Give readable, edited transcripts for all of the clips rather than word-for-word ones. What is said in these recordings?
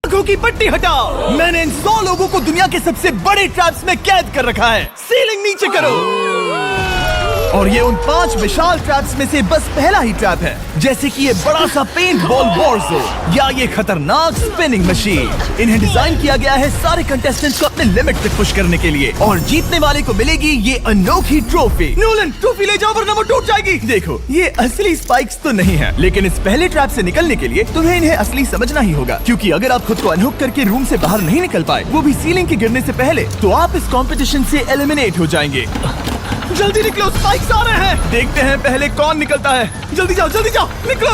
आंखों की पट्टी हटाओ। मैंने इन 100 लोगों को दुनिया के सबसे बड़े ट्रैप्स में कैद कर रखा है। सीलिंग नीचे करो। और ये उन 5 विशाल ट्रैप्स में से बस पहला ही ट्रैप है, जैसे कि ये बड़ा सा पेंट बॉल वॉर्जो या ये खतरनाक स्पिनिंग मशीन। इन्हें डिजाइन किया गया है सारे कंटेस्टेंट्स को अपने लिमिट तक पुश करने के लिए, और जीतने वाले को मिलेगी ये अनोखी ट्रॉफी। नोलन, ट्रॉफी ले जाओ वरना वो टूट जाएगी। देखो, ये असली स्पाइक्स तो नहीं है, लेकिन इस पहले ट्रैप से निकलने के लिए तुम्हें इन्हें असली समझना ही होगा, क्योंकि अगर आप खुद को अनहुक करके रूम से बाहर नहीं निकल पाए, वो भी सीलिंग के गिरने से पहले, तो आप इस कॉम्पिटिशन से एलिमिनेट हो जाएंगे। जल्दी निकलो, स्पाइक्स आ रहे हैं। देखते हैं पहले कौन निकलता है। जल्दी जाओ, निकलो।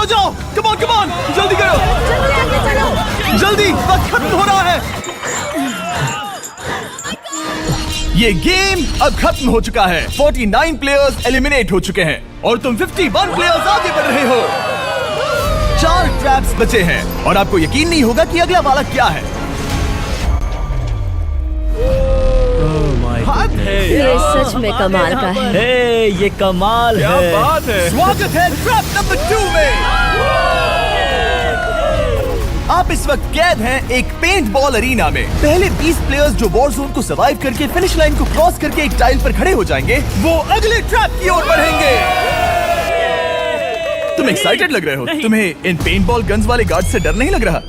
जाओ। कम ऑन, जल्दी करो। जल्दी, वक्त खत्म हो रहा है। ये गेम अब खत्म हो चुका है। 49 प्लेयर्स एलिमिनेट हो चुके हैं और तुम 51 प्लेयर्स आगे बढ़ रहे हो। 4 ट्रैप्स बचे हैं और आपको यकीन नहीं होगा कि अगला वाला क्या है। ये सच में कमाल का है। ये कमाल क्या है। बात है। स्वागत है ट्रैप नंबर 2 में। आप इस वक्त कैद हैं एक पेंट बॉल अरीना में। पहले 20 प्लेयर्स जो वॉर जोन को सर्वाइव करके फिनिश लाइन को क्रॉस करके एक टाइल पर खड़े हो जाएंगे, वो अगले ट्रैप की ओर बढ़ेंगे। तुम एक्साइटेड लग रहे हो। तुम्हें इन पेंट बॉल गन्स वाले गार्ड से डर नहीं लग रहा?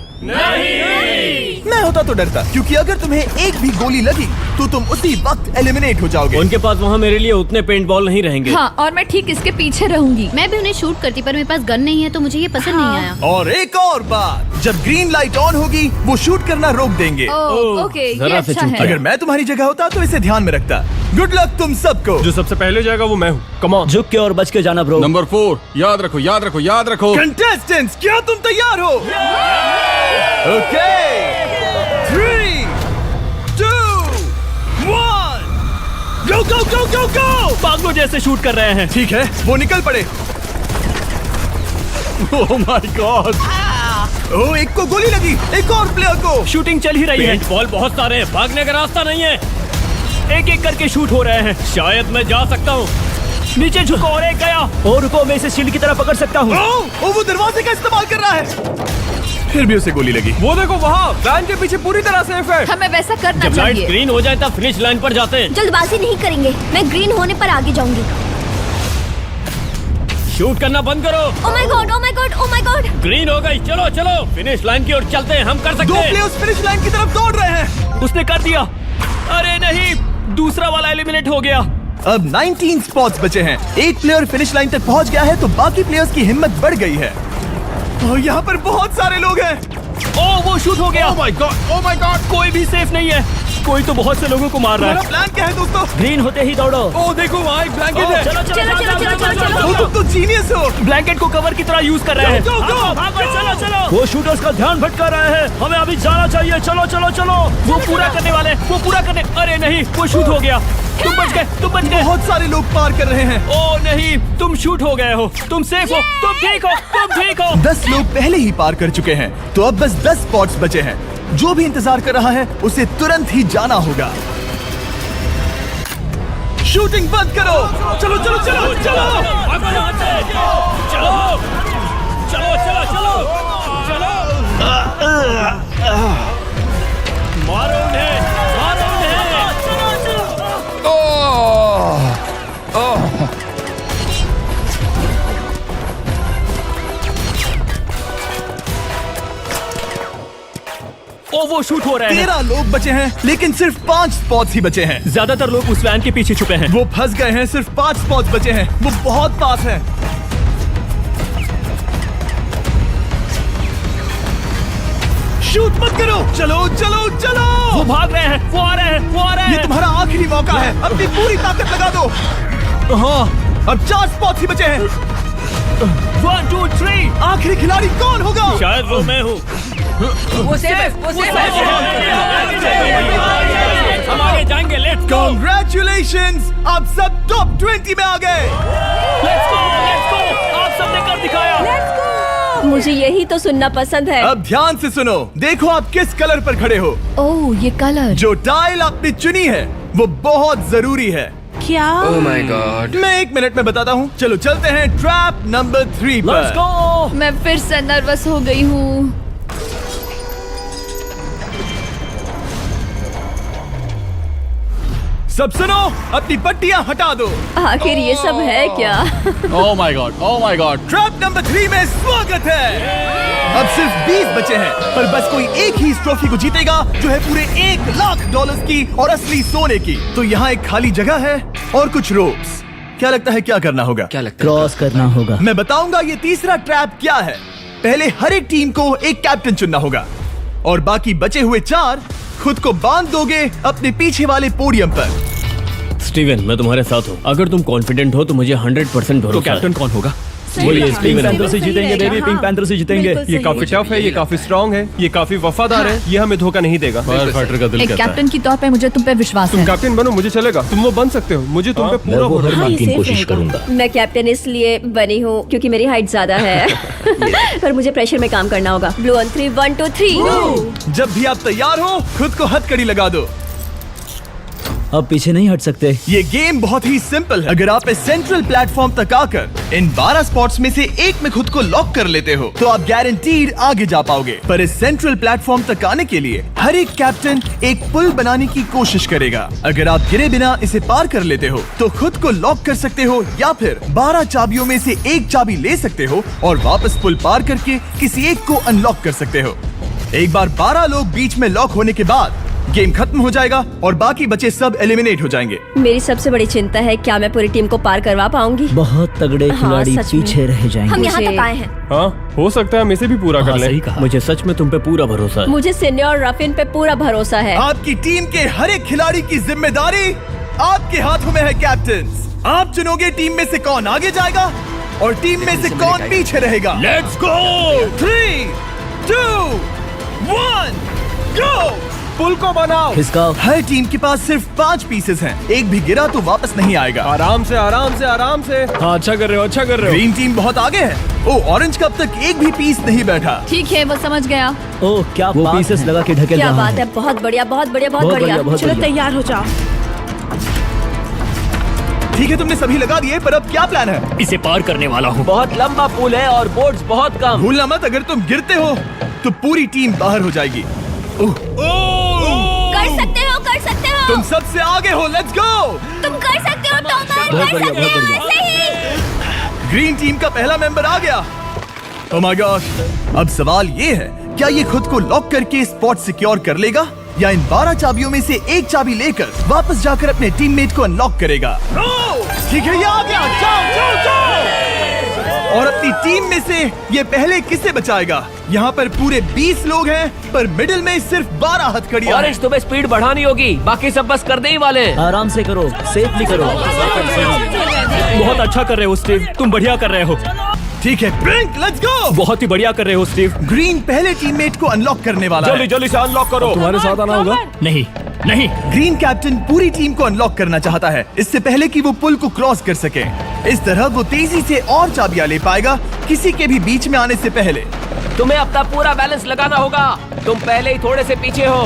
मैं होता तो डरता, क्योंकि अगर तुम्हें एक भी गोली लगी तो तुम उसी वक्त एलिमिनेट हो जाओगे। उनके पास वहाँ मेरे लिए उतने पेंट बॉल नहीं रहेंगे। हाँ, और मैं ठीक इसके पीछे रहूंगी। मैं भी उन्हें शूट करती, पर मेरे पास गन नहीं है तो मुझे ये पसंद नहीं आया। और एक और बात, जब ग्रीन लाइट ऑन होगी वो शूट करना रोक देंगे। ओके, ये जरा से अच्छा है। अगर मैं तुम्हारी जगह होता तो इसे ध्यान में रखता। गुड लक तुम सबको। जो सबसे पहले जाएगा वो मैं हूँ। Come on. झुक के और बच के जाना ब्रो। नंबर 4, याद रखो। कंटेस्टेंट्स, क्या तुम तैयार हो? Okay, 3, 2, 1, go! पागलों जैसे शूट कर रहे हैं। ठीक है, वो निकल पड़े। ओह माय गॉड। ओह, एक को गोली लगी, एक और प्लेयर को। शूटिंग चल ही रही है। पेंट बॉल बहुत सारे हैं, भागने का रास्ता नहीं है। एक करके शूट हो रहे हैं। शायद मैं जा सकता हूँ। नीचे झुको और एक गया। और रुको, मैं इसे शील्ड की तरह पकड़ सकता हूँ। ओह, वो दरवाजे का इस्तेमाल कर रहा है। फिर भी उसे गोली लगी। वो देखो वहाँ, वैन के पीछे पूरी तरह सेफ है। हमें वैसा करना जब लाइट चाहिए। ग्रीन हो जाए तब फिनिश लाइन पर जाते हैं। जल्दबाजी नहीं करेंगे, मैं ग्रीन होने पर आगे जाऊंगी। शूट करना बंद करो। Oh my God. ग्रीन हो गई। चलो फिनिश लाइन की ओर चलते हैं। हम कर 2 सकते हैं। प्लेयर्स फिनिश लाइन की तरफ दौड़ रहे हैं। उसने कर दिया। अरे नहीं, दूसरा वाला एलिमिनेट हो गया। अब 19 स्पॉट्स बचे हैं। एक प्लेयर फिनिश लाइन तक पहुंच गया है तो बाकी प्लेयर्स की हिम्मत बढ़ गई है। और यहाँ पर बहुत सारे लोग हैं। ओह, वो शूट हो गया। ओह माय गॉड। कोई भी सेफ नहीं है। कोई तो बहुत से लोगों को मार रहा तुम्हारा है। प्लान क्या है दोस्तों? ग्रीन होते ही दौड़ो। ओह देखो वहाँ एक ब्लैंकेट है। ओ, तुम तो जीनियस हो। ब्लैंकेट को कवर की तरह यूज कर रहे हैं। चलो। वो शूटर्स का ध्यान भटका रहे हैं। हमें अभी जाना चाहिए। चलो। वो पूरा करने। अरे नहीं, वो शूट हो गया। तुम बच गए। बहुत सारे लोग पार कर रहे हैं। ओह नहीं, तुम शूट हो गए हो। तुम सेफ हो। तुम ठीक हो। 10 लोग पहले ही पार कर चुके हैं, तो अब बस 10 स्पॉट्स बचे हैं। जो भी इंतजार कर रहा है उसे तुरंत ही जाना होगा। शूटिंग बंद करो। चलो। मारो उन्हें। ओ, वो शूट हो रहे हैं। 13 लोग बचे हैं, लेकिन सिर्फ 5 स्पॉट्स ही बचे हैं। ज्यादातर लोग उस वैन के पीछे छुपे हैं। वो फंस गए हैं। सिर्फ 5 स्पॉट्स बचे हैं। वो बहुत पास है। शूट मत करो। चलो। वो भाग रहे हैं। वो आ रहे हैं। ये तुम्हारा आखिरी मौका है। अपनी पूरी ताकत लगा दो। हाँ, अब 4 स्पॉट्स ही बचे हैं। 1, 2, 3। आखिरी खिलाड़ी कौन होगा? शायद वो मैं हूँ। वो सेफ हम आगे जाएंगे। Let's go. Congratulations! आप सब टॉप 20 में आ गए। Let's go. आप सबने कर दिखाया। मुझे यही तो सुनना पसंद है। अब ध्यान से सुनो। देखो आप किस कलर पर खड़े हो। ओह, ये कलर। जो टाइल आपने चुनी है वो बहुत जरूरी है। क्या? ओह माय गॉड। मैं 1 मिनट में बताता हूँ। चलो चलते हैं ट्रैप नंबर 3 लेट्स पर। गो। मैं फिर से नर्वस हो गई हूँ। सब सुनो, अपनी पट्टियां हटा दो। आखिर ये सब है क्या? Oh my God. Oh my God. Trap number 3 में स्वागत है। अब सिर्फ 20 बचे हैं, पर बस कोई एक ही इस ट्रॉफी को जीतेगा जो है पूरे $1,00,000 की और असली सोने की। तो यहाँ एक खाली जगह है और कुछ रोप्स। क्या लगता है क्या करना होगा? क्या लगता है? क्रॉस करना होगा। मैं बताऊंगा ये तीसरा ट्रैप क्या है। पहले हर एक टीम को एक कैप्टन चुनना होगा और बाकी बचे हुए 4 खुद को बांध दोगे अपने पीछे वाले पोडियम पर। स्टीवन, मैं तुम्हारे साथ हूँ। अगर तुम कॉन्फिडेंट हो तो मुझे 100% भरोसा है। कैप्टन कौन होगा? बोलिए, हाँ, स्टीवन बिल्कुल पैंथर से सही जीतेंगे रहेगा, बेबी, हाँ। पिंक पैंथर से जीतेंगे। बिल्कुल ये सही काफी है। टफ है, ये काफी स्ट्रांग है, ये काफी वफादार है, ये हमें धोखा नहीं देगा। फायर फाइटर का दिल एक कहता है। कैप्टन की तौर पे मुझे तुम पे विश्वास तुम है। कैप्टन बनो, मुझे चलेगा। तुम वो बन सकते हो, मुझे तुम पे पूरा भरोसा हाँ, है। ये सेफ रहेगा। मैं कैप्टन इसलिए बनी हूँ क्योंकि मेरी हाइट ज्यादा है। पर मुझे प्रेशर में काम करना होगा। Blue on 3, 1 2 3। जब भी आप तैयार हो खुद को हथकड़ी लगा दो। अब पीछे नहीं हट सकते। ये गेम बहुत ही सिंपल है। अगर आप इस सेंट्रल प्लेटफॉर्म तक आकर इन 12 स्पॉट्स में से एक में खुद को लॉक कर लेते हो तो आप गारंटीड आगे जा पाओगे। पर इस सेंट्रल प्लेटफॉर्म तक आने के लिए हर एक कैप्टन एक पुल बनाने की कोशिश करेगा। अगर आप गिरे बिना इसे पार कर लेते हो तो खुद को लॉक कर सकते हो या फिर 12 चाबियों में से एक चाबी ले सकते हो और वापस पुल पार करके किसी एक को अनलॉक कर सकते हो। एक बार 12 लोग बीच में लॉक होने के बाद गेम खत्म हो जाएगा और बाकी बचे सब एलिमिनेट हो जाएंगे। मेरी सबसे बड़ी चिंता है क्या मैं पूरी टीम को पार करवा पाऊंगी? बहुत तगड़े हाँ, खिलाड़ी सच में। पीछे रह जाएंगे। हम यहाँ तक आए हैं। हाँ, हो सकता है हम इसे भी पूरा कर हाँ, लें। सही कहा। मुझे सच में तुम पे पूरा भरोसा है। मुझे सीनियर रफिन पे पूरा भरोसा है। आपकी टीम के हर एक खिलाड़ी की जिम्मेदारी आपके हाथों में है कैप्टन। आप चुनोगे टीम में से कौन आगे जाएगा और टीम में से कौन पीछे रहेगा। Let's go. 3 2 1 गो। पुल को बनाओ। खिसकाओ। हर टीम के पास सिर्फ 5 पीसेस हैं। एक भी गिरा तो वापस नहीं आएगा। आराम से, आराम से, आराम से। हाँ, अच्छा कर रहे हो, अच्छा कर रहे हो। ग्रीन टीम बहुत आगे है। ओ, ऑरेंज का अब तक एक भी पीस नहीं बैठा। ठीक है, वो समझ गया। ओह क्या वो पीसेस लगा के ढकेल क्या रहा बात है, बहुत बढ़िया, बहुत बढ़िया, बहुत बढ़िया। बहुत चलो बढ़िया। तैयार हो जाओ। ठीक है, तुमने सभी लगा दिए, पर अब क्या प्लान है? इसे पार करने वाला हूँ। बहुत लंबा पुल है और बोट्स बहुत कम। भूलना मत, अगर तुम गिरते हो तो पूरी टीम बाहर हो जाएगी। कर सकते हो, कर सकते हो। तुम सबसे आगे हो, लेट्स गो। तुम कर सकते हो, टॉमर, बहुत कर बढ़िया, सकते बहुत हो, बढ़िया। ऐसे ही। ग्रीन टीम का पहला मेंबर आ गया। ओह माय गॉड। अब सवाल ये है, क्या ये खुद को लॉक करके स्पॉट सिक्योर कर लेगा या इन 12 चाबियों में से एक चाबी लेकर वापस जाकर अपने टीममेट को अनलॉक करेगा? ठीक है, ये आ गया। जाओ जाओ जाओ। और अपनी टीम में से ये पहले किसे बचाएगा? यहाँ पर पूरे 20 लोग हैं, पर मिडिल में सिर्फ 12 हथकड़ियां हैं। ऑरेंज, तुम्हें स्पीड बढ़ानी होगी, बाकी सब बस करने ही वाले हैं। आराम से करो, सेफली करो। बहुत अच्छा कर रहे हो स्टीव, तुम बढ़िया कर रहे हो। ठीक है, ब्रिंक, लेट्स गो। बहुत ही बढ़िया कर रहे हो स्टीव। ग्रीन पहले टीममेट को अनलॉक करने वाला जल्दी है। जल्दी से अनलॉक करो। तुम्हारे साथ आना होगा। नहीं नहीं, ग्रीन कैप्टन पूरी टीम को अनलॉक करना चाहता है, इससे पहले कि वो पुल को क्रॉस कर सके। इस तरह वो तेजी से और चाबियां ले पाएगा, किसी के भी बीच में आने से पहले। तुम्हें अपना पूरा बैलेंस लगाना होगा, तुम पहले ही थोड़े से पीछे हो।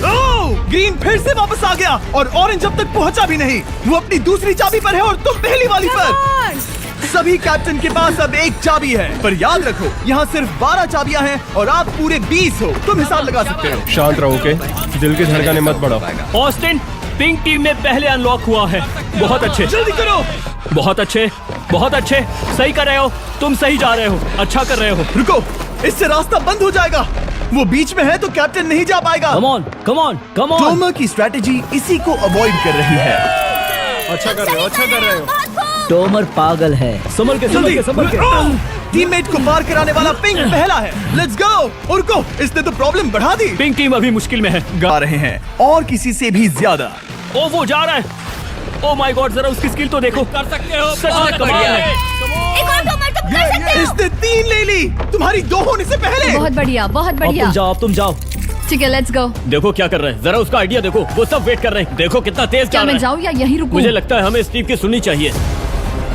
ओह, ग्रीन फिर से वापस आ गया और ऑरेंज अब तक पहुंचा भी नहीं। वो अपनी दूसरी चाबी पर है और तुम पहली वाली पर। सभी कैप्टन के पास अब एक चाबी है, पर याद रखो यहाँ सिर्फ 12 चाबियां हैं और आप पूरे 20 हो। तुम हिसाब लगा सकते हो। शांत रहो, ओके? दिल के धड़कने मत बढ़ाओ। ऑस्टिन, पिंक टीम में पहले अनलॉक हुआ है। बहुत अच्छे, जल्दी करो। बहुत अच्छे, बहुत अच्छे। सही कर रहे हो, तुम सही जा रहे हो, अच्छा कर रहे हो। रुको, इससे रास्ता बंद हो जाएगा। वो बीच में है तो कैप्टन नहीं जा पाएगा। Come on, come on, come on. Tomar की स्ट्रेटेजी इसी को अवॉइड कर रही है। अच्छा कर रहे हो, अच्छा कर रहे हो। टोमर पागल है। संभल के, संभल के, संभल के। टीममेट को पार कराने वाला पिंक पहला है। Let's go. रुको, इसने तो प्रॉब्लम बढ़ा दी। पिंक टीम अभी मुश्किल में है। गा रहे हैं और किसी से भी ज्यादा। ओ, वो जा रहा है। ओ माय गॉड, जरा उसकी स्किल तो देखो। कर सकते हो, सच में कमाल है। एक और टॉमर, तुम कर सकते हो। इसने 3 ले ली, तुम्हारी 2 होने से पहले। बहुत बढ़िया, बहुत अब बढ़िया। तुम जाओ, अब तुम जाओ। ठीक है, लेट्स गो। देखो क्या कर रहे हैं, जरा उसका आइडिया देखो। वो सब वेट कर रहे हैं, देखो कितना तेज जा क्या रहा मैं है। जाऊँ या यहीं रुकूं? मुझे लगता है हमें स्टीव की सुननी चाहिए।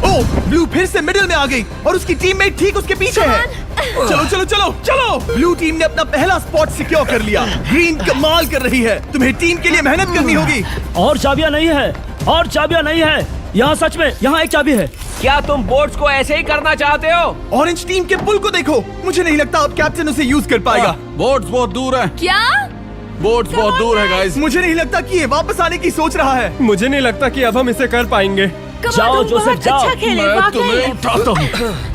ओह, ब्लू फिर से मिडिल में आ गई और उसकी टीममेट ठीक उसके पीछे है। चलो चलो चलो चलो। ब्लू टीम ने अपना पहला स्पॉट सिक्योर कर लिया। ग्रीन कमाल कर रही है, तुम्हें टीम के लिए मेहनत करनी होगी। और चाबियां नहीं है, और चाबियां नहीं है। यहाँ सच में, यहाँ एक चाबी है। क्या तुम बोट्स को ऐसे ही करना चाहते हो? ऑरेंज टीम के पुल को देखो, मुझे नहीं लगता अब कैप्टन उसे यूज कर पाएगा। बोट्स बहुत दूर है। क्या? बोट्स बहुत दूर है गाइस। मुझे नहीं लगता कि ये वापस आने की सोच रहा है। मुझे नहीं लगता कि अब हम इसे कर पाएंगे। जाओ जोसेफ जाओ। मैं तुम्हें उठाता हूँ।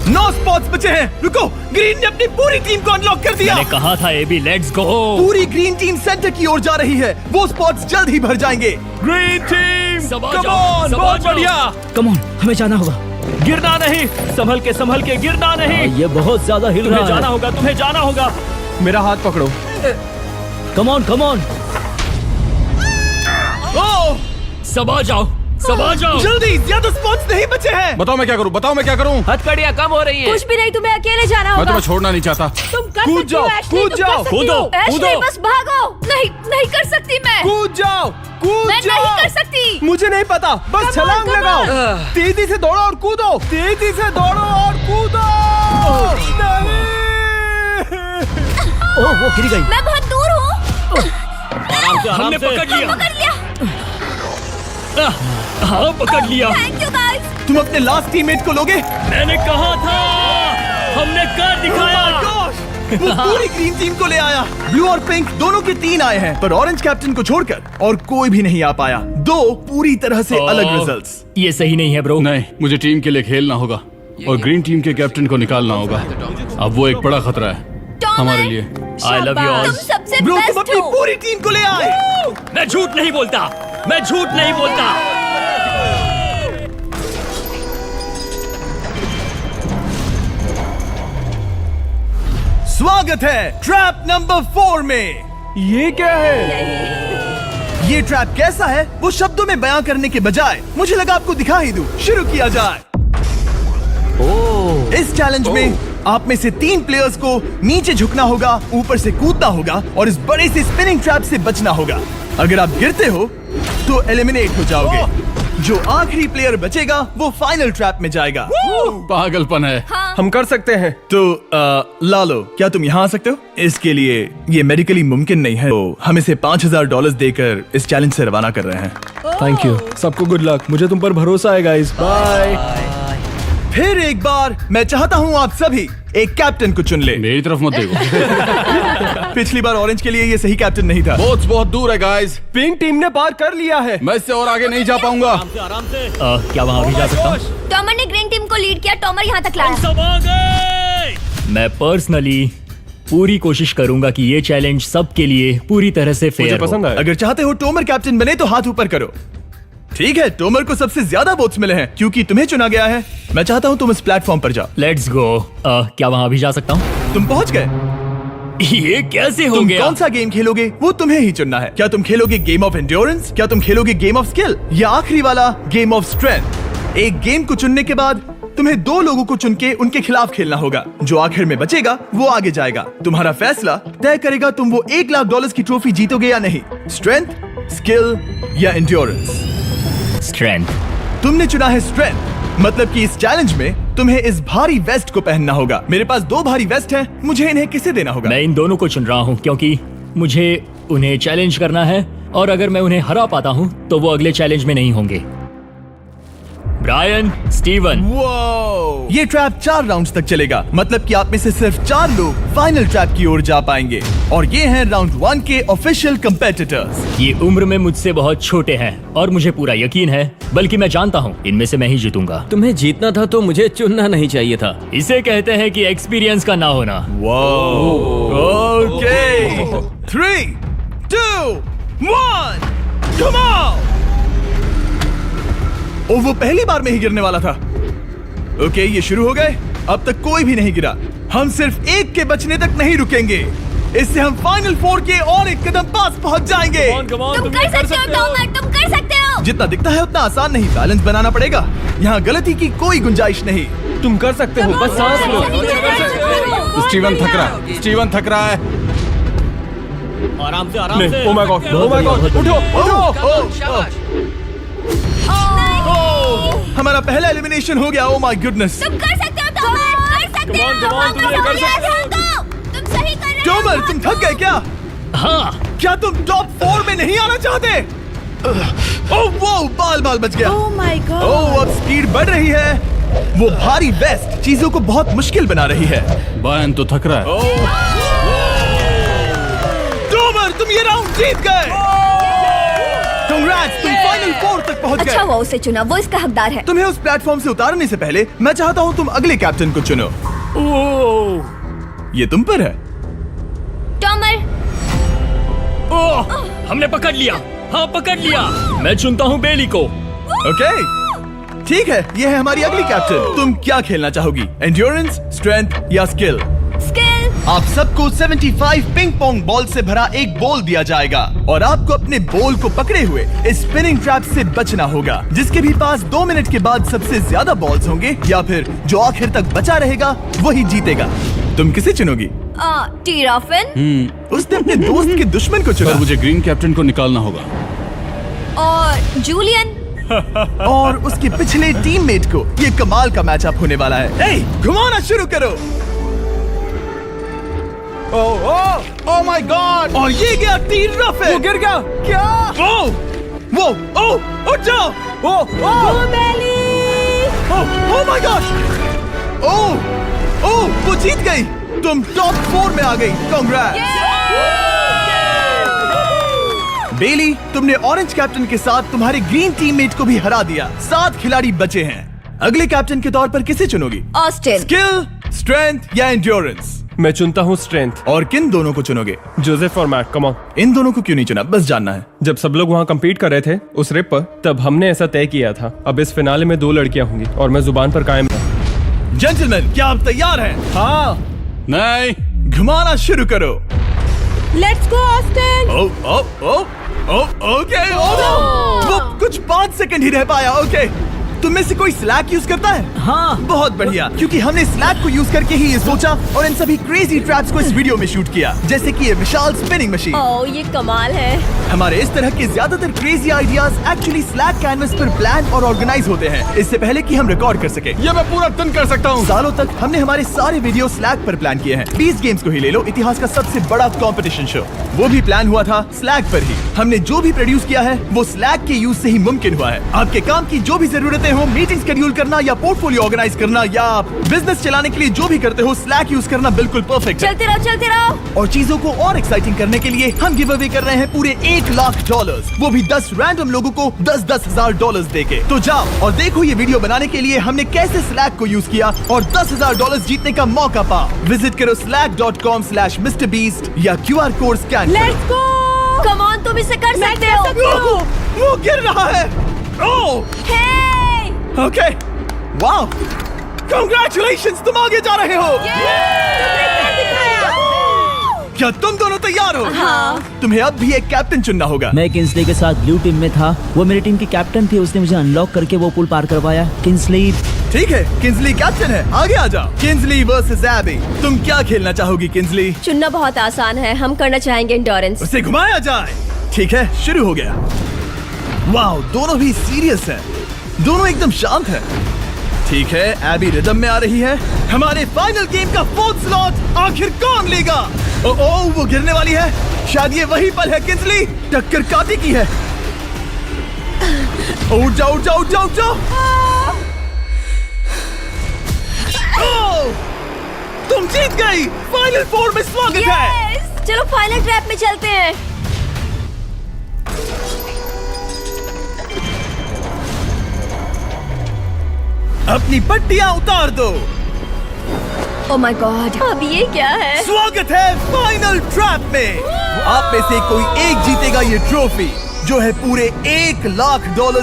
9 स्पॉट्स बचे हैं। रुको, ग्रीन ने अपनी पूरी टीम को अनलॉक कर दिया। मैंने कहा था एबी लेट्स गो। पूरी ग्रीन टीम सेंटर की ओर जा रही है। वो स्पॉट्स जल्द ही भर जाएंगे। ग्रीन टीम, सबा कम जाओ, ऑन, सबा बहुत जाओ। बढ़िया। कम ऑन, हमें जाना होगा। गिरना नहीं, संभल के गिरना नहीं। ये बहुत ज्यादा हिल रहा है। जाना होगा, तुम्हें जाना होगा। मेरा हाथ पकड़ो। कम ऑन कम ऑन। ओह, सबा जाओ। जल्दी, ज्यादा स्पॉट्स नहीं बचे हैं। बताओ मैं क्या करूँ, बताओ मैं क्या करूँ। हथकड़ियाँ कम हो रही हैं। कुछ भी नहीं, तुम्हें अकेले जाना मैं होगा। तुम्हें छोड़ना नहीं चाहता। तुम कर कूद सकती हो, जाओ, एशली, कूद तुम जाओ, कर सकती हो। कूदो, एशली, कूदो। बस भागो। नहीं कर सकती मैं। कूद जाओ, कूद मैं जाओ। नहीं कर सकती। मुझे नहीं पता, बस Come on, छलांग come लगाओ। on। तेजी से दौड़ो और कूदो, तेजी से दौड़ो और कूदो। नहीं। ओह वो गिर गई। मैं बहुत दूर हूँ। हमने पकड़ लिया। पकड़ लिया। हाँ पकड़ लिया। Thank you guys. तुम अपने लास्ट टीममेट को लोगे? मैंने कहा था, हमने कर दिखाया। Oh my gosh! वो पूरी ग्रीन टीम को ले आया। ब्लू और पिंक दोनों के 3 आए हैं, पर ऑरेंज कैप्टन को छोड़कर और कोई भी नहीं आ पाया। 2 पूरी तरह से अलग रिजल्ट्स। ये सही नहीं है ब्रो। नहीं, मुझे टीम के लिए खेलना होगा और ग्रीन टीम के कैप्टन को निकालना होगा। अब वो एक बड़ा खतरा है हमारे लिए। I love you all. तुम सबसे ब्रो, तुम बेस्ट अपनी हो। पूरी टीम को ले आए। मैं झूठ नहीं बोलता, मैं झूठ नहीं बोलता। स्वागत है ट्रैप नंबर 4 में। ये क्या है? ये ट्रैप कैसा है वो शब्दों में बयां करने के बजाय मुझे लगा आपको दिखा ही दूं। शुरू किया जाए। इस चैलेंज में आप में से 3 प्लेयर्स को नीचे झुकना होगा, ऊपर से कूदना होगा और इस बड़े से स्पिनिंग ट्रैप से बचना होगा। अगर आप गिरते हो तो एलिमिनेट हो जाओगे। जो आखिरी प्लेयर बचेगा वो फाइनल ट्रैप में जाएगा। पागलपन है। हम कर सकते हैं। तो लालो, क्या तुम यहाँ आ सकते हो? इसके लिए ये मेडिकली मुमकिन नहीं है, तो हम इसे $5000 देकर इस चैलेंज से रवाना कर रहे हैं। Thank you. सबको गुड लक। मुझे तुम पर भरोसा है गाइस। बाय। फिर एक बार मैं चाहता हूँ आप सभी एक कैप्टन को चुन ले। मेरी तरफ मत देखो। पिछली बार ऑरेंज के लिए ये सही कैप्टन नहीं था। बोट्स बहुत दूर है गाइस। पिंक टीम ने पार कर लिया है। मैं इससे और आगे नहीं जा पाऊंगा। आराम से। क्या वहाँ भी जा सकता हूँ? टॉमर ने ग्रीन टीम को लीड किया। टॉमर यहाँ तक लाया। सब आ गए। मैं पर्सनली पूरी कोशिश करूंगा कि ये चैलेंज सबके लिए पूरी तरह से मुझे फेयर पसंद हो। आया। अगर चाहते हो टोमर कैप्टन बने तो हाथ ऊपर करो। ठीक है, टोमर को सबसे ज्यादा वोट्स मिले हैं क्योंकि तुम्हें चुना गया है। मैं चाहता हूँ तुम इस प्लेटफॉर्म पर जाओ। Let's go. क्या वहाँ भी जा सकता हूँ? तुम पहुँच गए। ये कैसे हो तुम गया? कौन सा गेम खेलोगे वो तुम्हें ही चुनना है। क्या तुम खेलोगे गेम ऑफ एंड्योरेंस, क्या तुम खेलोगे गेम ऑफ स्किल, या आखिरी वाला गेम ऑफ स्ट्रेंथ? एक गेम को चुनने के बाद तुम्हें 2 लोगों को चुन के उनके खिलाफ खेलना होगा। जो आखिर में बचेगा वो आगे जाएगा। तुम्हारा फैसला तय करेगा तुम वो $1,00,000 की ट्रॉफी जीतोगे या नहीं। स्ट्रेंथ, स्किल या एंड्योरेंस? स्ट्रेंथ। तुमने चुना है स्ट्रेंथ, मतलब कि इस चैलेंज में तुम्हें इस भारी वेस्ट को पहनना होगा। मेरे पास 2 भारी वेस्ट हैं, मुझे इन्हें किसे देना होगा? मैं इन दोनों को चुन रहा हूँ क्योंकि मुझे उन्हें चैलेंज करना है और अगर मैं उन्हें हरा पाता हूँ तो वो अगले चैलेंज में नहीं होंगे। Brian, Steven. वो ये ट्रैप 4 राउंड्स तक चलेगा, मतलब कि आप में से सिर्फ 4 लोग फाइनल ट्रैप की ओर जा पाएंगे और ये हैं राउंड 1 के ऑफिशियल कंपेटिटर्स। ये उम्र में मुझसे बहुत छोटे हैं और मुझे पूरा यकीन है, बल्कि मैं जानता हूँ इनमें से मैं ही जीतूंगा। तुम्हें जीतना था तो मुझे चुनना नहीं चाहिए था। इसे कहते हैं कि एक्सपीरियंस का ना होना। Okay, 3, 2, 1, come on. ओ, वो पहली बार में ही गिरने वाला था। ओके, ये शुरू हो गए। अब तक कोई भी नहीं गिरा। हम सिर्फ एक के बचने तक नहीं रुकेंगे। इससे हम फाइनल 4 के और एक कदम पास पहुंच जाएंगे। तुम कर सकते हो टॉमर, तुम कर सकते हो। जितना दिखता है उतना आसान नहीं, बैलेंस बनाना पड़ेगा। यहाँ गलती की कोई गुंजाइश नहीं। तुम कर सकते हो, बस सांस लो। स्टीवन थक रहा है। स्टीवन थक रहा है। आराम से, आराम से। Oh my God, oh my God, उठो, उठो। हमारा पहला एलिमिनेशन हो गया। Oh my goodness. तुम कर सकते हो टॉमर, कर सकते हो। तुम ये कर सकते हो। तुम सही कर रहे हो। टोमर, तुम थक गए क्या? हाँ, क्या तुम टॉप 4 में नहीं आना चाहते? ओह वो बाल बच गया। Oh my God. ओह, अब स्पीड बढ़ रही है। वो भारी वेस्ट चीजों को बहुत मुश्किल बना रही है। बायन तो थक रहा है। टोमर, तुम ये राउंड जीत गए। Congrats, तुम फाइनल 4 तक पहुंच अच्छा गए। हुआ उसे चुना, वो इसका हकदार है। तुम्हें उस प्लेटफॉर्म से उतारने से पहले मैं चाहता हूँ तुम अगले कैप्टन को चुनो। ये तुम पर है। टॉमर, ओह, हमने पकड़ लिया। हाँ, पकड़ लिया। मैं चुनता हूँ बेली को। ओके, ठीक है, ये है हमारी अगली कैप्टन। तुम क्या खेलना चाहोगी, एंड्योरेंस, स्ट्रेंथ या स्किल? स्किल। आप सबको 75 पिंग पोंग बॉल से भरा एक बॉल दिया जाएगा और आपको अपने बॉल को पकड़े हुए इस स्पिनिंग ट्रैप से बचना होगा। जिसके भी पास 2 मिनट के बाद सबसे ज्यादा बॉल्स होंगे या फिर जो आखिर तक बचा रहेगा वही जीतेगा। तुम किसे चुनोगी? टीराफिन उसने अपने दोस्त के दुश्मन को पर चुना मुझे ग्रीन कैप्टन को निकालना होगा। और जूलियन। और उसके पिछले टीममेट को। ये कमाल का मैचअप होने वाला है। ए, घुमाना शुरू करो। ओह माय गॉड! और ये गया टीराफिन। वो गिर गया। क्या? वो उठ जाओ। ओह माय गॉड! वो जीत गई। तुम टॉप 4 में आ गई। कांग्रेट्स। बेली, तुमने ऑरेंज कैप्टन के साथ तुम्हारे ग्रीन टीममेट को भी हरा दिया। 7 खिलाड़ी बचे हैं। अगले कैप्टन के तौर पर किसे चुनोगी? ऑस्टिन। स्किल, स्ट्रेंथ या एंड्योरेंस? मैं चुनता हूँ स्ट्रेंथ। और किन दोनों को चुनोगे? जोसेफ और मैट, कम ऑन। इन दोनों को क्यों नहीं चुना, बस जानना है। जब सब लोग वहाँ कम्पीट कर रहे थे उस रिप पर, तब हमने ऐसा तय किया था। अब इस फिनाले में 2 लड़कियां होंगी और मैं जुबान पर कायम हूँ। जेंटलमैन, क्या आप तैयार हैं? हाँ। नहीं, घुमाना शुरू करो। Let's go Austin. ओके। वो कुछ 5 सेकंड ही रह पाया। ओके, तुम में से कोई स्लैक यूज करता है? हाँ। बहुत बढ़िया, क्योंकि हमने स्लैक को यूज करके ही ये सोचा और इन सभी क्रेजी ट्रैप्स को इस वीडियो में शूट किया, जैसे कि ये विशाल स्पिनिंग मशीन। ओह, ये कमाल है। हमारे इस तरह के ज्यादातर crazy ideas actually slack canvas पर प्लान और ऑर्गेनाइज होते हैं इससे पहले कि हम रिकॉर्ड कर सके। ये मैं पूरा टन कर सकता हूँ। सालों तक हमने हमारे सारे वीडियो स्लैक पर प्लान किए हैं। 20 गेम्स को ही ले लो, इतिहास का सबसे बड़ा कंपटीशन शो, वो भी प्लान हुआ था स्लैक पर ही। हमने जो भी प्रोड्यूस किया है वो स्लैक के यूज से ही मुमकिन हुआ है। आपके काम की जो भी जरूरतें हो, मीटिंग शेड्यूल करना या पोर्टफोलियो ऑर्गेनाइज करना या बिजनेस चलाने के लिए जो भी करते हो, स्लैक यूज करना बिल्कुल परफेक्ट है। चलते रहो। और चीजों को और एक्साइटिंग करने के लिए हम गिव अवे कर रहे हैं पूरे $1 लाख, वो भी 10 रैंडम लोगों को $10,000 देके। तो जाओ और देखो ये वीडियो बनाने के लिए हमने कैसे स्लैक को यूज किया और $10,000 जीतने का मौका पा। विजिट करो slack.com/MrBeast या QR कोड स्कैन करो। Let's go. कम ऑन, तुम इसे कर सकते हो। वो गिर रहा है। ओह, ओके, वाओ, कांग्रेचुलेशंस, तुम आगे जा रहे हो। क्या तुम दोनों तैयार हो? हाँ। तुम्हें अब भी एक कैप्टन चुनना होगा। मैं किंसली के साथ ब्लू टीम में था। वो मेरी टीम की कैप्टन थी, उसने मुझे अनलॉक करके वो पुल पार करवाया। किंसली। ठीक है, किंसली कैप्टन है, आगे आ जाओ। किंसली वर्सेस एबी, तुम क्या खेलना चाहोगी किंसली? चुनना बहुत आसान है, हम करना चाहेंगे एंड्योरेंस। उसे घुमाया जाए। ठीक है, शुरू हो गया। वाओ, दोनों भी सीरियस हैं, दोनों एकदम शांत हैं। ठीक है, एबी रिदम में आ रही है। हमारे फाइनल गेम का 4th स्लॉट आखिर कौन लेगा? ओह, वो गिरने वाली है। शायद ये वही पल है किंसली, टक्कर काटी की है। उठ जाओ, उठ जाओ, उठ जाओ, उठ जाओ। ओह, तुम जीत गई। फाइनल 4 में स्वागत है। चलो फाइनल ट्रैप में चलते हैं। अपनी पट्टियां उतार दो। ओह माय गॉड, अब ये क्या है? स्वागत है फाइनल ट्रैप में। आप में से कोई एक जीतेगा ये ट्रॉफी, जो है पूरे $1 लाख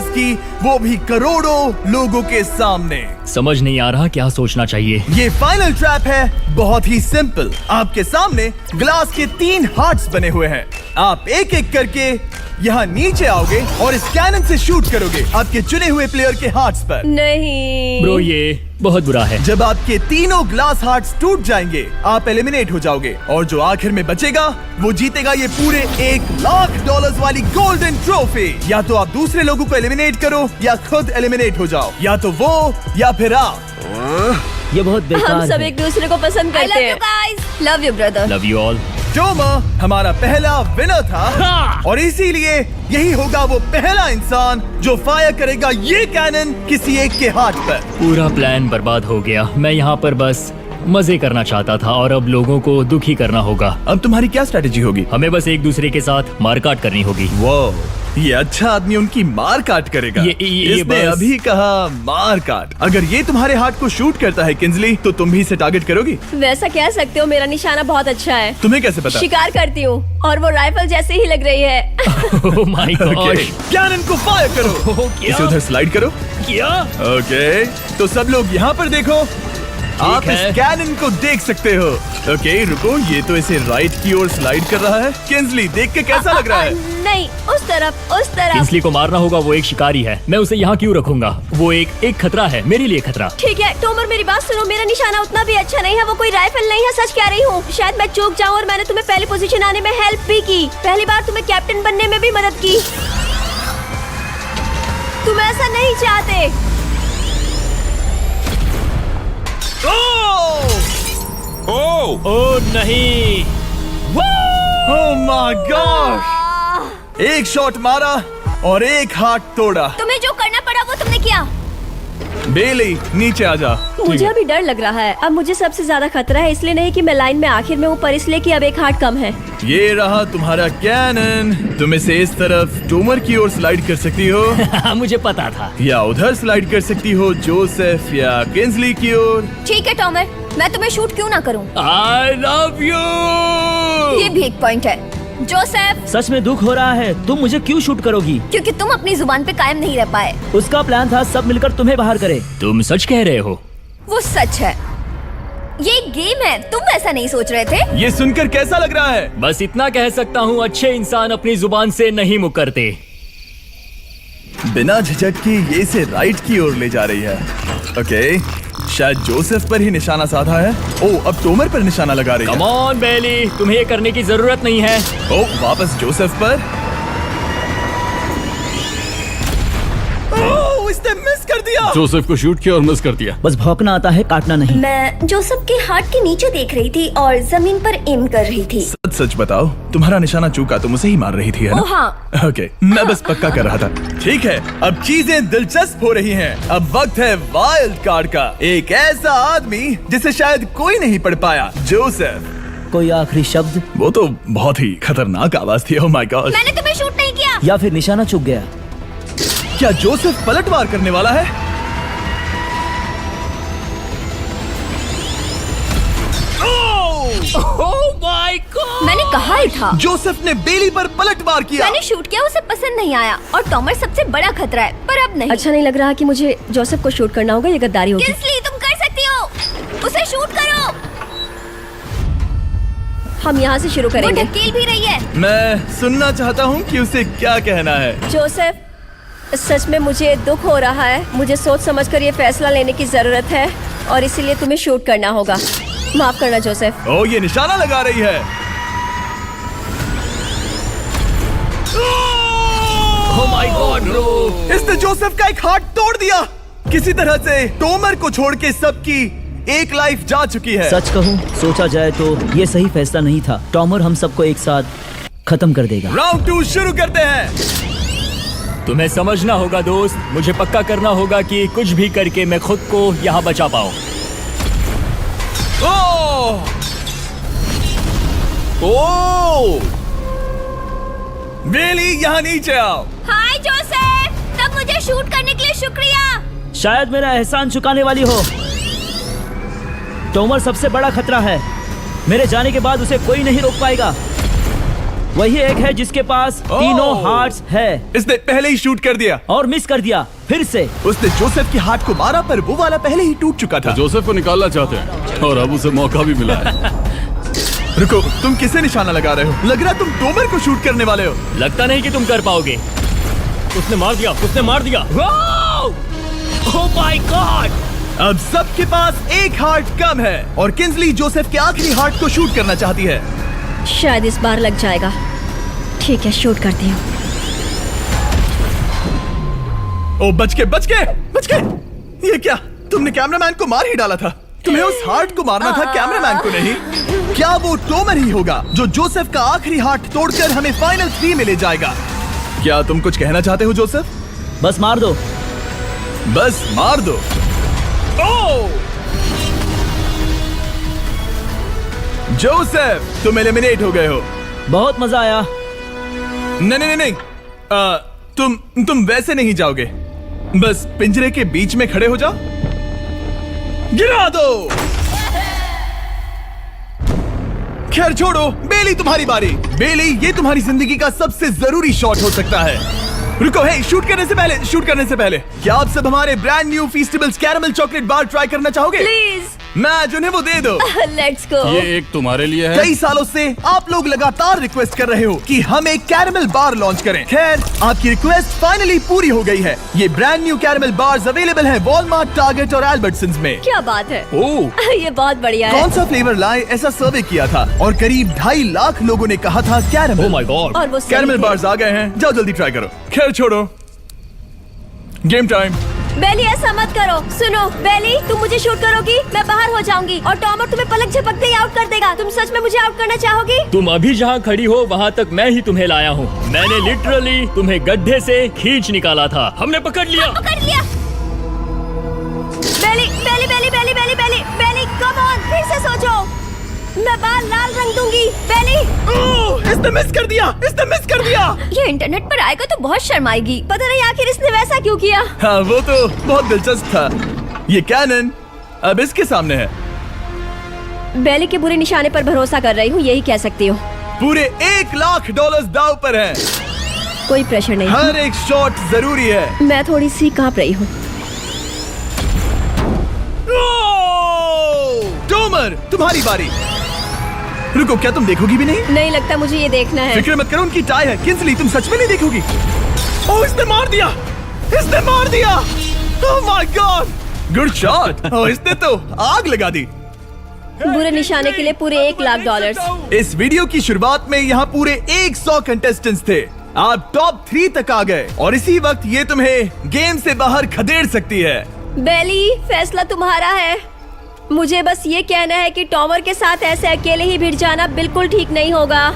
की, वो भी करोड़ों लोगों के सामने। समझ नहीं आ रहा क्या सोचना चाहिए। ये फाइनल ट्रैप है बहुत ही सिंपल। आपके सामने ग्लास के 3 हार्ट्स बने हुए हैं। आप एक एक करके यहाँ नीचे आओगे और इस कैनन से शूट करोगे आपके चुने हुए प्लेयर के हार्ट्स पर। नहीं ब्रो, ये बहुत बुरा है। जब आपके तीनों ग्लास हार्ट्स टूट जाएंगे, आप एलिमिनेट हो जाओगे और जो आखिर में बचेगा वो जीतेगा ये पूरे $1 लाख वाली गोल्डन ट्रॉफी। या तो आप दूसरे लोगों को एलिमिनेट करो या खुद एलिमिनेट हो जाओ, या तो वो या फिर आप। ये बहुत बेकार हम सब है। एक दूसरे को पसंद करते हैं। Love you brother. Love you all. टोमा हमारा पहला विनर था और इसीलिए यही होगा वो पहला इंसान जो फायर करेगा ये कैनन किसी एक के हाथ पर। पूरा प्लान बर्बाद हो गया। मैं यहाँ पर बस मजे करना चाहता था और अब लोगों को दुखी करना होगा। अब तुम्हारी क्या स्ट्रेटेजी होगी? हमें बस एक दूसरे के साथ मारकाट करनी होगी। वो ये अच्छा आदमी उनकी मार काट करेगा। इसने बस- अभी कहा मार काट। अगर ये तुम्हारे हार्ट को शूट करता है किंजली, तो तुम भी इसे टारगेट करोगी? वैसा कह सकते हो, मेरा निशाना बहुत अच्छा है। तुम्हें कैसे पता? शिकार करती हूँ और वो राइफल जैसे ही लग रही है। ओह माय गॉड। कैनन को फायर करो। क्या? इसे उधर स्लाइड करो। क्या? ओके, तो सब लोग यहाँ पर देखो। आप इस है। कैनन को देख सकते हो। ओके, रुको, ये तो इसे राइट की ओर स्लाइड कर रहा है। किंजली, देख के कैसा लग रहा है? नहीं, उस तरफ, उस तरफ। किंसली को मारना होगा, वो एक शिकारी है। मैं उसे यहाँ क्यों रखूंगा? वो एक खतरा है, मेरे लिए खतरा। ठीक है टॉमर, मेरी बात सुनो, मेरा निशाना उतना भी अच्छा नहीं है, वो कोई राइफल नहीं है, सच कह रही हूँ। शायद मैं चूक जाऊँ और मैंने तुम्हें पहली पोजीशन आने में हेल्प भी की, पहली बार तुम्हें कैप्टन बनने में भी मदद की। तुम ऐसा नहीं चाहते। ओह नहीं। ओह माय गॉड! एक शॉट मारा और एक हाथ तोड़ा। तुम्हें जो करना पड़ा वो तुमने किया। बेली, नीचे आ जा। मुझे अभी डर लग रहा है। अब मुझे सबसे ज्यादा खतरा है, इसलिए नहीं कि मैं लाइन में आखिर में ऊपर, इसलिए कि अब एक हार्ट कम है। ये रहा तुम्हारा कैनन। तुम इसे इस तरफ टोमर की ओर स्लाइड कर सकती हो मुझे पता था। या उधर स्लाइड कर सकती हो जोसेफ या किंजली की ओर। ठीक है टॉमर, मैं तुम्हें शूट क्यों ना करूं? I love you. ये भी एक पॉइंट है। जोसेफ, सच में दुख हो रहा है। तुम मुझे क्यों शूट करोगी? क्योंकि तुम अपनी जुबान पे कायम नहीं रह पाए। उसका प्लान था सब मिलकर तुम्हें बाहर करे। तुम सच कह रहे हो? वो सच है। ये एक गेम है, तुम ऐसा नहीं सोच रहे थे? ये सुनकर कैसा लग रहा है? बस इतना कह सकता हूँ, अच्छे इंसान अपनी जुबान से नहीं मुकरते। बिना झिझक के ये इसे राइट की ओर ले जा रही है। ओके, शायद जोसेफ पर ही निशाना साधा है। ओह, अब टोमर पर निशाना लगा रही है। कम ऑन बेली, तुम्हें ये करने की जरूरत नहीं है। ओह, वापस जोसेफ पर। ओह, इसने मिस कर दिया। जोसेफ को शूट किया और मिस कर दिया। बस भौंकना आता है, काटना नहीं। मैं जोसेफ के हार्ट के नीचे देख रही थी और जमीन पर एम कर रही थी। सच सच बताओ, तुम्हारा निशाना चूका, तुम उसे ही मार रही थी, है ना? ओह हाँ। ओके, मैं बस पक्का कर रहा था। ठीक है, अब चीजें दिलचस्प हो रही हैं। अब वक्त है वाइल्ड कार्ड का। एक ऐसा आदमी जिसे शायद कोई नहीं पढ़ पाया, जोसेफ। कोई आखिरी शब्द? वो तो बहुत ही खतरनाक आवाज थी। ओह माय गॉड! मैंने तुम्हें शूट नहीं किया। या फिर निशाना चूक गया? क्या जोसेफ पलटवार करने वाला है? ओह माय गॉड! मैंने कहा ही था। जोसेफ ने बेली पर पलटवार किया। मैंने शूट किया, उसे पसंद नहीं आया और टॉमर सबसे बड़ा खतरा है, पर अब नहीं। अच्छा नहीं लग रहा कि मुझे जोसेफ को शूट करना होगा, ये गद्दारी होगी। किंसली, तुम कर सकती हो, उसे शूट करो। हम यहाँ से शुरू करेंगे। वो ढकेल भी रही है। मैं सुनना चाहता हूँ कि उसे क्या कहना है। जोसेफ, सच में मुझे दुख हो रहा है। मुझे सोच समझकर ये फैसला लेने की जरूरत है और इसीलिए तुम्हें शूट करना होगा। माफ करना जोसेफ। ओह, ये निशाना लगा रही है। ओह माय गॉड ब्रो! इसने जोसेफ का एक हाथ तोड़ दिया। किसी तरह से टोमर को छोड़ के सबकी एक लाइफ जा चुकी है। सच कहूँ, सोचा जाए तो ये सही फैसला नहीं था। टॉमर हम सबको एक साथ खत्म कर देगा। राउंड 2 शुरू करते हैं। तुम्हें समझना होगा दोस्त, मुझे पक्का करना होगा कि कुछ भी करके मैं खुद को यहाँ बचा पाऊँ। ओह! ओह! बेली, यहाँ नीचे आओ। हाय जोसेफ, तब मुझे शूट करने के लिए शुक्रिया। शायद मेरा एहसान चुकाने वाली हो। टोमर सबसे बड़ा खतरा है। मेरे जाने के बाद उसे कोई नहीं रोक पाएगा। वही एक है जिसके पास तीनों हार्ट्स है। इसने पहले ही शूट कर दिया और मिस कर दिया फिर से। उसने जोसेफ के हाथ को मारा, पर वो वाला पहले ही टूट चुका था। जोसेफ को निकालना चाहते हैं और अब उसे मौका भी मिला है। रुको, तुम किसे निशाना लगा रहे हो? लग रहा तुम टोमर को शूट करने वाले हो। लगता नहीं कि तुम कर पाओगे। उसने मार दिया, उसने मार दिया। Oh my God! अब सबके पास एक हार्ट कम है और किंजली जोसेफ के आखिरी हार्ट को शूट करना चाहती है। शायद इस बार लग जाएगा। ठीक है, शूट करती हूँ। ओ, बच के! ये क्या? तुमने कैमरामैन को मार ही डाला था। तुम्हें उस हार्ट को मारना था, कैमरामैन को नहीं। क्या वो टोमर ही होगा जो जोसेफ का आखिरी हार्ट तोड़कर हमें फाइनल 3 में ले जाएगा? क्या तुम कुछ कहना चाहते हो जोसेफ? बस मार दो। बस मार दो। ओह! जोसेफ, तुम एलिमिनेट हो गए हो। बहुत मजा आया। नहीं नहीं नहीं, तुम वैसे नहीं जाओगे। बस पिंजरे के बीच में खड़े हो जाओ। गिरा दो। खैर छोड़ो, बेली तुम्हारी बारी। बेली, ये तुम्हारी जिंदगी का सबसे जरूरी शॉट हो सकता है। रुको, हे, शूट करने से पहले क्या आप सब हमारे brand new Feastables caramel chocolate bar try करना चाहोगे? प्लीज। मैच उन्हें वो दे दो। Let's go. ये एक तुम्हारे लिए है। कई सालों से आप लोग लगातार रिक्वेस्ट कर रहे हो कि हम एक कैरेमल बार लॉन्च करें। खैर, आपकी रिक्वेस्ट फाइनली पूरी हो गई है। ये brand new caramel bars available हैं वॉलमार्ट, टारगेट और एल्बर्टसन्स में। क्या बात है। ओह, ये बहुत बढ़िया है। कौन सा फ्लेवर लाए, ऐसा सर्वे किया था और करीब 2.5 लाख लोगों ने कहा था कैरेमल। Oh my God. और वो सही कैरेमल थे। बार्स आ गए हैं, जाओ जल्दी ट्राई करो। खैर छोड़ो, गेम टाइम। बेली, ऐसा मत करो। सुनो बेली, तुम मुझे शूट करोगी, मैं बाहर हो जाऊंगी और टॉमर तुम्हें पलक झपकते ही आउट कर देगा। तुम सच में मुझे आउट करना चाहोगी? तुम अभी जहाँ खड़ी हो वहाँ तक मैं ही तुम्हें लाया हूँ। मैंने लिटरली तुम्हें गड्ढे से खींच निकाला था। हमने पकड़ लिया। पकड़ लिया। बेली बेली बेली बेली बेली बेली बेली, कम ऑन, फिर से सोचो। मैं बाल लाल रंग दूंगी। बेली, इसने मिस कर दिया। ये इंटरनेट पर आएगा तो बहुत शर्माएगी। पता नहीं आखिर इसने वैसा क्यों किया। हाँ, वो तो बहुत दिलचस्प था। ये कैनन अब इसके सामने है। बेली के बुरे निशाने पर भरोसा कर रही हूँ, यही कह सकती हूँ। पूरे $1 लाख दाव पर है। कोई प्रेशर नहीं। हर एक शॉट जरूरी है। मैं थोड़ी सी कांप रही हूँ। टॉमर, तुम्हारी बारी। रुको, क्या तुम देखोगी भी नहीं? नहीं लगता मुझे ये देखना है। फिक्र मत करो, उनकी टाई है। किंसली, तुम सच में नहीं देखोगी? ओह, इसने मार दिया। Oh my god, good shot. ओह, इसने तो आग लगा दी। बुरे निशाने के लिए पूरे $1 लाख। इस वीडियो की शुरुआत में यहाँ पूरे 100 कंटेस्टेंट्स थे। आप टॉप 3 तक आ गए और इसी वक्त ये तुम्हें गेम से बाहर खदेड़ सकती है। बेली, फैसला तुम्हारा है। मुझे बस ये कहना है कि टॉमर के साथ ऐसे अकेले ही भिड़ जाना बिल्कुल ठीक नहीं होगा।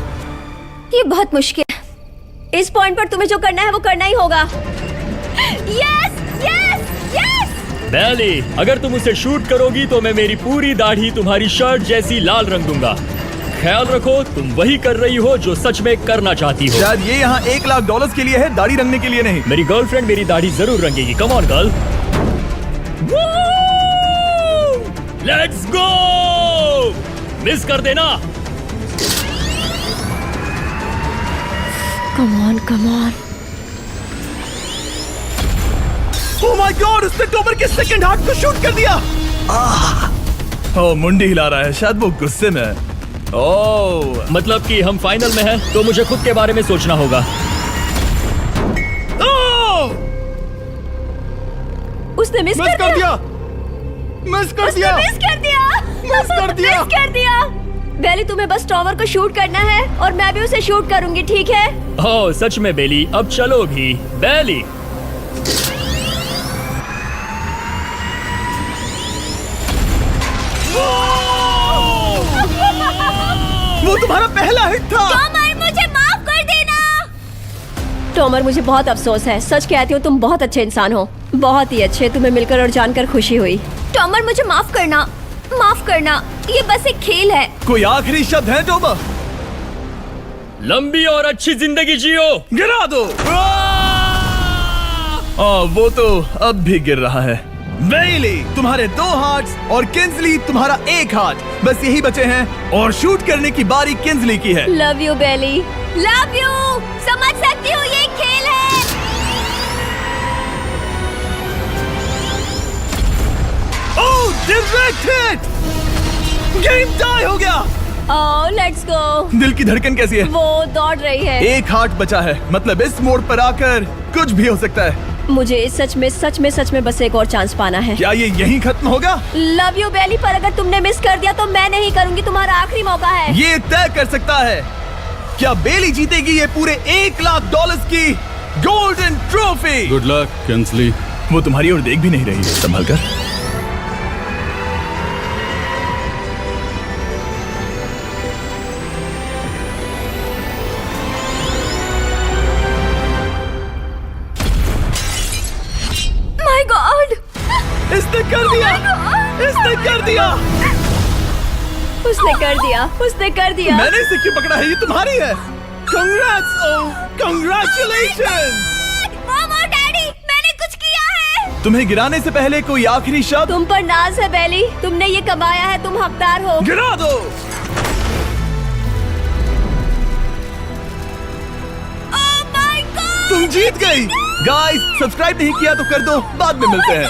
ये बहुत मुश्किल है। इस पॉइंट पर तुम्हें जो करना है वो करना ही होगा। Yes yes yes. बेली, अगर तुम उसे शूट करोगी तो मैं मेरी पूरी दाढ़ी तुम्हारी शर्ट जैसी लाल रंग दूंगा। ख्याल रखो, तुम वही कर रही हो जो सच में करना चाहती हो। शायद ये यहाँ $1 लाख के लिए है, दाढ़ी रंगने के लिए नहीं। मेरी गर्लफ्रेंड मेरी दाढ़ी जरूर रंगेगी। Come on girl, let's go. Miss कर देना। Come on come on. Oh my god, उसने टॉमर के सेकंड हार्ट को शूट कर दिया। ओह, मुंडी हिला रहा है, शायद वो गुस्से में है। ओह, मतलब कि हम फाइनल में हैं, तो मुझे खुद के बारे में सोचना होगा। उसने मिस कर दिया। मिस कर दिया। बेली, तुम्हें बस टॉमर को शूट करना है और मैं भी उसे शूट करूंगी, ठीक है? ओह सच में बेली, अब चलो भी। बेली, वो तुम्हारा पहला हिट था। टॉमर, मुझे माफ कर देना। टॉमर, मुझे बहुत अफसोस है। सच कहती हूँ, तुम बहुत अच्छे इंसान हो, बहुत ही अच्छे। तुम्हें मिलकर और जानकर खुशी हुई। टॉमर, मुझे माफ करना, माफ करना। ये बस एक खेल है। कोई आखिरी शब्द है टॉमर? लंबी और अच्छी जिंदगी जियो। गिरा दो। वो तो अब भी गिर रहा है। बेली, तुम्हारे 2 हार्ट्स और किंसली तुम्हारा 1 हार्ट बस यही बचे हैं और शूट करने की बारी किंसली की है। Love you Bailey, love you. समझ सकती हूँ, ये खेल है। Oh, direct hit. Game tie हो गया। Oh, let's go. दिल की धड़कन कैसी है? वो दौड़ रही है। 1 हार्ट बचा है, मतलब इस मोड़ पर आकर कुछ भी हो सकता है। मुझे सच में बस एक और चांस पाना है। क्या ये यहीं खत्म होगा? लव यू बेली, पर अगर तुमने मिस कर दिया तो मैं नहीं करूंगी। तुम्हारा आखिरी मौका है। ये तय कर सकता है क्या बेली जीतेगी ये पूरे $1 लाख की golden trophy. Good luck Kinsley. वो तुम्हारी ओर देख भी नहीं रही है, संभल कर। माय गॉड, इसने कर दिया। इसने कर दिया। उसने कर दिया मैंने इसे क्यों पकड़ा है? ये तुम्हारी है। Congrats! Oh, congratulations! मॉम और डैडी, मैंने कुछ किया है। तुम्हें गिराने से पहले कोई आखिरी शब्द? तुम पर नाज है बेली, तुमने ये कमाया है, तुम हकदार हो। गिरा दो। Oh my God! तुम जीत गई। गाइस, सब्सक्राइब नहीं किया तो कर दो, बाद में मिलते हैं।